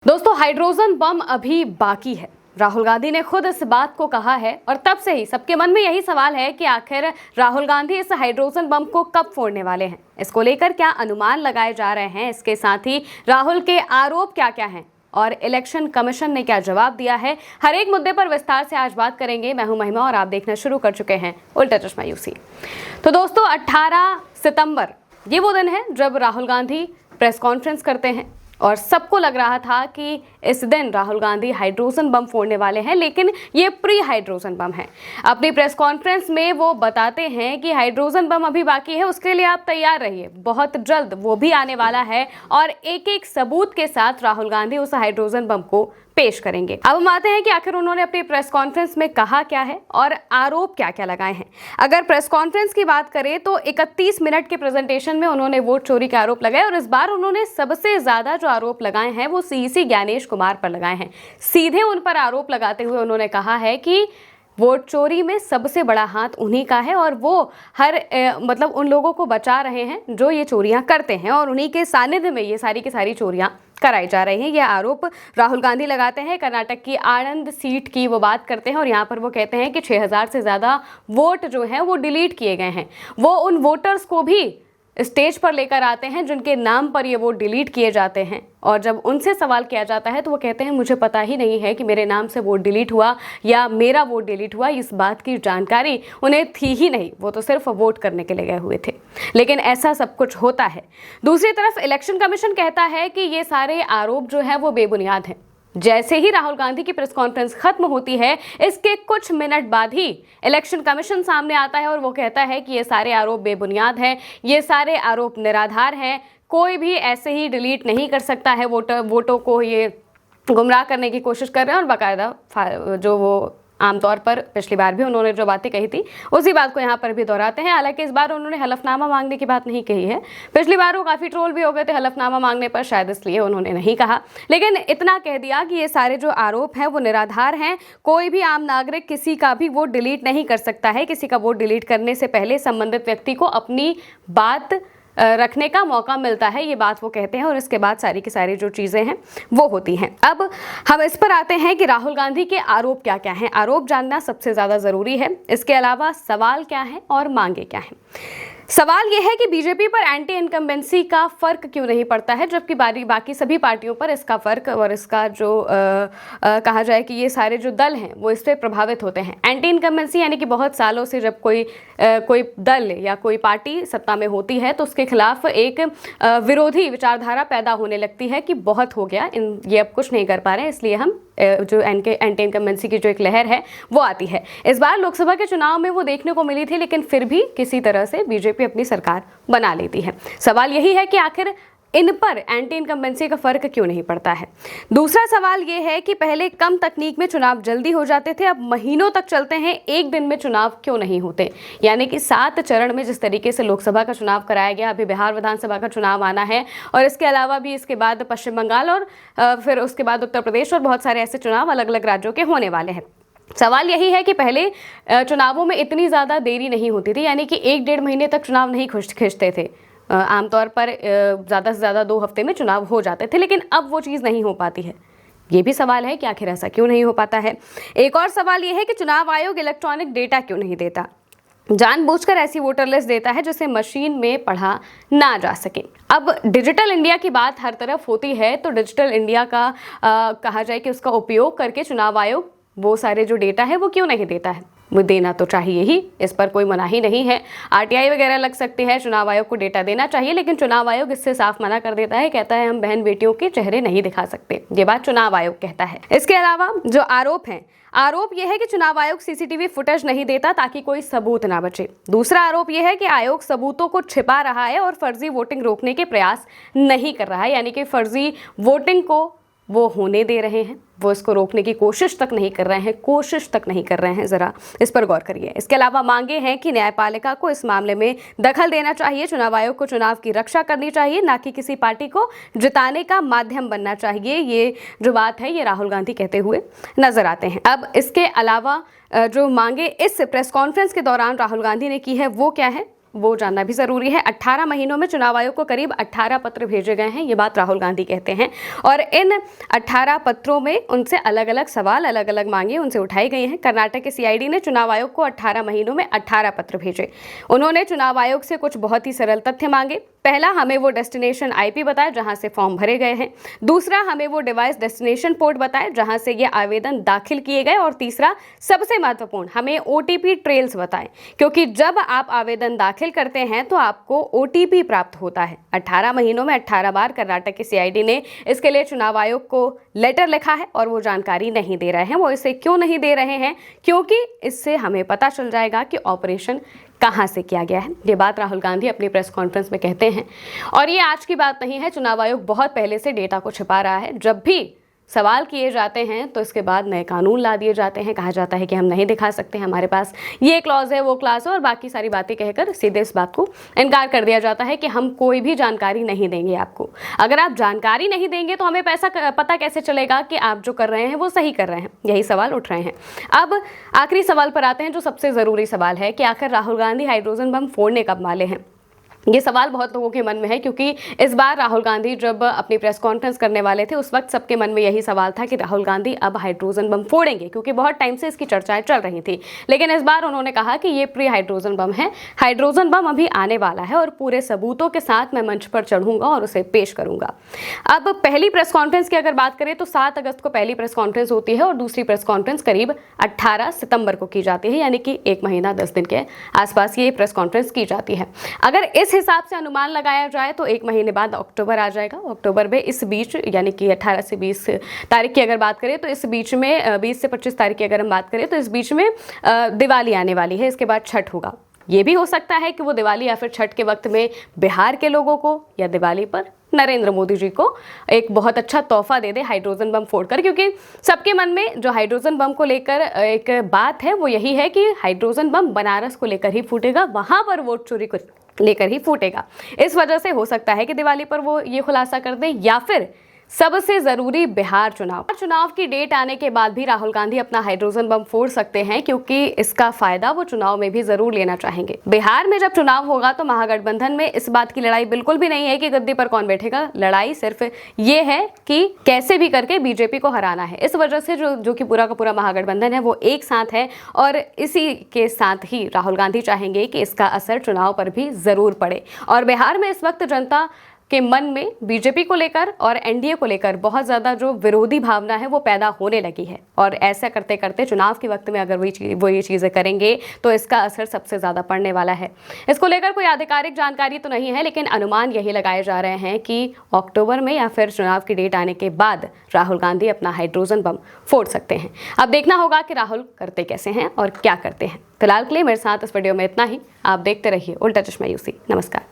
दोस्तों, hydrogen bomb अभी बाकी है। राहुल गांधी ने खुद इस बात को कहा है और तब से ही सबके मन में यही सवाल है कि आखिर राहुल गांधी इस हाइड्रोजन बम को कब फोड़ने वाले हैं। इसको लेकर क्या अनुमान लगाए जा रहे हैं, इसके साथ ही राहुल के आरोप क्या क्या हैं और इलेक्शन कमीशन ने क्या जवाब दिया है, हर एक मुद्दे पर विस्तार से आज बात करेंगे। मैं हूं महिमा और आप देखना शुरू कर चुके हैं उल्टा चश्मा यूसी। तो दोस्तों, 18 सितंबर ये वो दिन है जब राहुल गांधी प्रेस कॉन्फ्रेंस करते हैं और सबको लग रहा था कि इस दिन राहुल गांधी हाइड्रोजन बम फोड़ने वाले हैं, लेकिन ये प्री हाइड्रोजन बम है। अपनी प्रेस कॉन्फ्रेंस में वो बताते हैं कि हाइड्रोजन बम अभी बाकी है, उसके लिए आप तैयार रहिए, बहुत जल्द वो भी आने वाला है और एक एक सबूत के साथ राहुल गांधी उस हाइड्रोजन बम को पेश करेंगे। अब हम आते हैं कि आखिर उन्होंने अपनी प्रेस कॉन्फ्रेंस में कहा क्या है और आरोप क्या क्या लगाए हैं। अगर प्रेस कॉन्फ्रेंस की बात करें तो 31 मिनट के प्रेजेंटेशन में उन्होंने वोट चोरी के आरोप लगाए और इस बार उन्होंने सबसे ज्यादा जो आरोप लगाए हैं वो सीईसी ज्ञानेश कुमार पर लगाए हैं। सीधे उन पर आरोप लगाते हुए उन्होंने कहा है कि वोट चोरी में सबसे बड़ा हाथ उन्हीं का है और वो मतलब उन लोगों को बचा रहे हैं जो ये चोरियां करते हैं और उन्हीं के सानिध्य में ये सारी की सारी चोरियां कराई जा रही हैं। यह आरोप राहुल गांधी लगाते हैं। कर्नाटक की आणंद सीट की वो बात करते हैं और यहाँ पर वो कहते हैं कि 6000 से ज़्यादा वोट जो हैं वो डिलीट किए गए हैं। वो उन वोटर्स को भी स्टेज पर लेकर आते हैं जिनके नाम पर ये वोट डिलीट किए जाते हैं और जब उनसे सवाल किया जाता है तो वो कहते हैं मुझे पता ही नहीं है कि मेरे नाम से वोट डिलीट हुआ या मेरा वोट डिलीट हुआ, इस बात की जानकारी उन्हें थी ही नहीं, वो तो सिर्फ वोट करने के लिए गए हुए थे। लेकिन ऐसा सब कुछ होता है। दूसरी तरफ इलेक्शन कमीशन कहता है कि ये सारे आरोप जो है वो बेबुनियाद हैं। जैसे ही राहुल गांधी की प्रेस कॉन्फ्रेंस खत्म होती है, इसके कुछ मिनट बाद ही इलेक्शन कमीशन सामने आता है और वो कहता है कि ये सारे आरोप बेबुनियाद हैं, ये सारे आरोप निराधार हैं, कोई भी ऐसे ही डिलीट नहीं कर सकता है। वोटों को ये गुमराह करने की कोशिश कर रहे हैं और बाकायदा जो वो आमतौर पर पिछली बार भी उन्होंने जो बातें कही थी उसी बात को यहाँ पर भी दोहराते हैं। हालांकि इस बार उन्होंने हलफनामा मांगने की बात नहीं कही है। पिछली बार वो काफ़ी ट्रोल भी हो गए थे हलफनामा मांगने पर, शायद इसलिए उन्होंने नहीं कहा, लेकिन इतना कह दिया कि ये सारे जो आरोप हैं वो निराधार हैं। कोई भी आम नागरिक किसी का भी वोट डिलीट नहीं कर सकता है। किसी का वोट डिलीट करने से पहले संबंधित व्यक्ति को अपनी बात रखने का मौका मिलता है, ये बात वो कहते हैं और इसके बाद सारी की सारी जो चीज़ें हैं वो होती हैं। अब हम इस पर आते हैं कि राहुल गांधी के आरोप क्या क्या हैं। आरोप जानना सबसे ज़्यादा ज़रूरी है। इसके अलावा सवाल क्या है और मांगे क्या हैं। सवाल यह है कि बीजेपी पर एंटी इनकम्बेंसी का फर्क क्यों नहीं पड़ता है, जबकि बाकी सभी पार्टियों पर इसका फर्क और इसका जो कहा जाए कि ये सारे जो दल हैं वो इससे प्रभावित होते हैं। एंटी इनकम्बेंसी यानी कि बहुत सालों से जब कोई दल या कोई पार्टी सत्ता में होती है तो उसके खिलाफ एक विरोधी विचारधारा पैदा होने लगती है कि बहुत हो गया, ये अब कुछ नहीं कर पा रहे हैं, इसलिए हम जो एंटी इनकम्बेंसी की जो एक लहर है वो आती है। इस बार लोकसभा के चुनाव में वो देखने को मिली थी, लेकिन फिर भी किसी तरह से बीजेपी अपनी सरकार बना लेती है। सवाल यही है कि आखिर इन पर एंटी इनकम्बेंसी का फर्क क्यों नहीं पड़ता है। दूसरा सवाल ये है कि पहले कम तकनीक में चुनाव जल्दी हो जाते थे, अब महीनों तक चलते हैं, एक दिन में चुनाव क्यों नहीं होते। यानी कि 7 चरण में जिस तरीके से लोकसभा का चुनाव कराया गया, अभी बिहार विधानसभा का चुनाव आना है और इसके अलावा भी इसके बाद पश्चिम बंगाल और फिर उसके बाद उत्तर प्रदेश और बहुत सारे ऐसे चुनाव अलग अलग राज्यों के होने वाले हैं। सवाल यही है कि पहले चुनावों में इतनी ज़्यादा देरी नहीं होती थी, यानी कि 1-1.5 महीने तक चुनाव नहीं खिंचते थे। आमतौर पर ज़्यादा से ज़्यादा 2 हफ्ते में चुनाव हो जाते थे, लेकिन अब वो चीज़ नहीं हो पाती है। ये भी सवाल है कि आखिर ऐसा क्यों नहीं हो पाता है। एक और सवाल ये है कि चुनाव आयोग इलेक्ट्रॉनिक डेटा क्यों नहीं देता, जानबूझकर ऐसी वोटर लिस्ट देता है जिसे मशीन में पढ़ा ना जा सके। अब डिजिटल इंडिया की बात हर तरफ होती है, तो डिजिटल इंडिया का कहा जाए कि उसका उपयोग करके चुनाव आयोग वो सारे जो डेटा है वो क्यों नहीं देता है। वो देना तो चाहिए ही, इस पर कोई मनाही नहीं है। आरटीआई वगैरह लग सकती है, चुनाव आयोग को डेटा देना चाहिए, लेकिन चुनाव आयोग इससे साफ मना कर देता है, कहता है हम बहन बेटियों के चेहरे नहीं दिखा सकते। ये बात चुनाव आयोग कहता है। इसके अलावा जो आरोप हैं, आरोप यह है कि चुनाव आयोग सीसीटीवी फुटेज नहीं देता ताकि कोई सबूत ना बचे। दूसरा आरोप यह है कि आयोग सबूतों को छिपा रहा है और फर्जी वोटिंग रोकने के प्रयास नहीं कर रहा है, यानी कि फर्जी वोटिंग को वो होने दे रहे हैं, वो इसको रोकने की कोशिश तक नहीं कर रहे हैं। ज़रा इस पर गौर करिए। इसके अलावा मांगे हैं कि न्यायपालिका को इस मामले में दखल देना चाहिए, चुनाव आयोग को चुनाव की रक्षा करनी चाहिए, ना कि किसी पार्टी को जिताने का माध्यम बनना चाहिए। ये जो बात है ये राहुल गांधी कहते हुए नजर आते हैं। अब इसके अलावा जो मांगे इस प्रेस कॉन्फ्रेंस के दौरान राहुल गांधी ने की है वो क्या है, वो जानना भी जरूरी है। 18 महीनों में चुनाव आयोग को करीब 18 पत्र भेजे गए हैं, ये बात राहुल गांधी कहते हैं। और इन 18 पत्रों में उनसे अलग अलग सवाल, अलग अलग मांगे उनसे उठाई गई हैं। कर्नाटक के सीआईडी ने चुनाव आयोग को 18 महीनों में 18 पत्र भेजे। उन्होंने चुनाव आयोग से कुछ बहुत ही सरल तथ्य मांगे। पहला, हमें वो डेस्टिनेशन आईपी बताए जहां से फॉर्म भरे गए हैं। दूसरा, हमें वो डिवाइस डेस्टिनेशन पोर्ट बताए जहां से ये आवेदन दाखिल किए गए। और तीसरा, सबसे महत्वपूर्ण, हमें ओटीपी ट्रेल्स बताएं, क्योंकि जब आप आवेदन दाखिल करते हैं तो आपको ओटीपी प्राप्त होता है। 18 महीनों में 18 बार कर्नाटक के सीआईडी ने इसके लिए चुनाव आयोग को लेटर लिखा है और वो जानकारी नहीं दे रहे हैं। वो इसे क्यों नहीं दे रहे हैं? क्योंकि इससे हमें पता चल जाएगा कि ऑपरेशन कहां से किया गया है। ये बात राहुल गांधी अपनी प्रेस कॉन्फ्रेंस में कहते हैं। और ये आज की बात नहीं है, चुनाव आयोग बहुत पहले से डेटा को छिपा रहा है। जब भी सवाल किए जाते हैं तो इसके बाद नए कानून ला दिए जाते हैं। कहा जाता है कि हम नहीं दिखा सकते, हमारे पास ये क्लॉज है, वो क्लॉज है, और बाकी सारी बातें कहकर सीधे इस बात को इनकार कर दिया जाता है कि हम कोई भी जानकारी नहीं देंगे आपको। अगर आप जानकारी नहीं देंगे तो हमें पता कैसे चलेगा कि आप जो कर रहे हैं वो सही कर रहे हैं? यही सवाल उठ रहे हैं। अब आखिरी सवाल पर आते हैं, जो सबसे ज़रूरी सवाल है कि आखिर राहुल गांधी हाइड्रोजन बम फोड़ने कब वाले हैं। ये सवाल बहुत लोगों के मन में है, क्योंकि इस बार राहुल गांधी जब अपनी प्रेस कॉन्फ्रेंस करने वाले थे उस वक्त सबके मन में यही सवाल था कि राहुल गांधी अब हाइड्रोजन बम फोड़ेंगे, क्योंकि बहुत टाइम से इसकी चर्चाएं चल रही थी। लेकिन इस बार उन्होंने कहा कि ये प्री हाइड्रोजन बम है, हाइड्रोजन बम अभी आने वाला है और पूरे सबूतों के साथ मैं मंच पर चढ़ूंगा और उसे पेश करूंगा। अब पहली प्रेस कॉन्फ्रेंस की अगर बात करें तो 7 अगस्त को पहली प्रेस कॉन्फ्रेंस होती है और दूसरी प्रेस कॉन्फ्रेंस करीब 18 सितंबर को की जाती है, यानी कि 1 महीना 10 दिन के आसपास ये प्रेस कॉन्फ्रेंस की जाती है। अगर इस हिसाब से अनुमान लगाया जाए तो 1 महीने बाद अक्टूबर आ जाएगा। अक्टूबर में इस बीच, यानी कि 18 से 20 तारीख की अगर बात करें तो इस बीच में 20 से 25 तारीख की अगर हम बात करें तो इस बीच में दिवाली आने वाली है। इसके बाद छठ होगा। ये भी हो सकता है कि वो दिवाली या फिर छठ के वक्त में बिहार के लोगों को या दिवाली पर नरेंद्र मोदी जी को एक बहुत अच्छा तोहफा दे दे हाइड्रोजन बम फोड़कर, क्योंकि सबके मन में जो हाइड्रोजन बम को लेकर एक बात है वो यही है कि हाइड्रोजन बम बनारस को लेकर ही फूटेगा, वहां पर वोट चोरी को लेकर ही फूटेगा। इस वजह से हो सकता है कि दिवाली पर वो ये खुलासा कर दें, या फिर सबसे जरूरी बिहार चुनाव की डेट आने के बाद भी राहुल गांधी अपना हाइड्रोजन बम फोड़ सकते हैं, क्योंकि इसका फायदा वो चुनाव में भी जरूर लेना चाहेंगे। बिहार में जब चुनाव होगा तो महागठबंधन में इस बात की लड़ाई बिल्कुल भी नहीं है कि गद्दी पर कौन बैठेगा। लड़ाई सिर्फ ये है कि कैसे भी करके बीजेपी को हराना है। इस वजह से जो कि पूरा का पूरा महागठबंधन है वो एक साथ है, और इसी के साथ ही राहुल गांधी चाहेंगे कि इसका असर चुनाव पर भी जरूर पड़े। और बिहार में इस वक्त जनता के मन में बीजेपी को लेकर और एनडीए को लेकर बहुत ज़्यादा जो विरोधी भावना है वो पैदा होने लगी है। और ऐसा करते करते चुनाव के वक्त में अगर वो ये चीज़ें करेंगे तो इसका असर सबसे ज़्यादा पड़ने वाला है। इसको लेकर कोई आधिकारिक जानकारी तो नहीं है, लेकिन अनुमान यही लगाए जा रहे हैं कि अक्टूबर में या फिर चुनाव की डेट आने के बाद राहुल गांधी अपना हाइड्रोजन बम फोड़ सकते हैं। अब देखना होगा कि राहुल करते कैसे हैं और क्या करते हैं। फिलहाल के लिए मेरे साथ इस वीडियो में इतना ही। आप देखते रहिए उल्टा चश्मा यूसी। नमस्कार।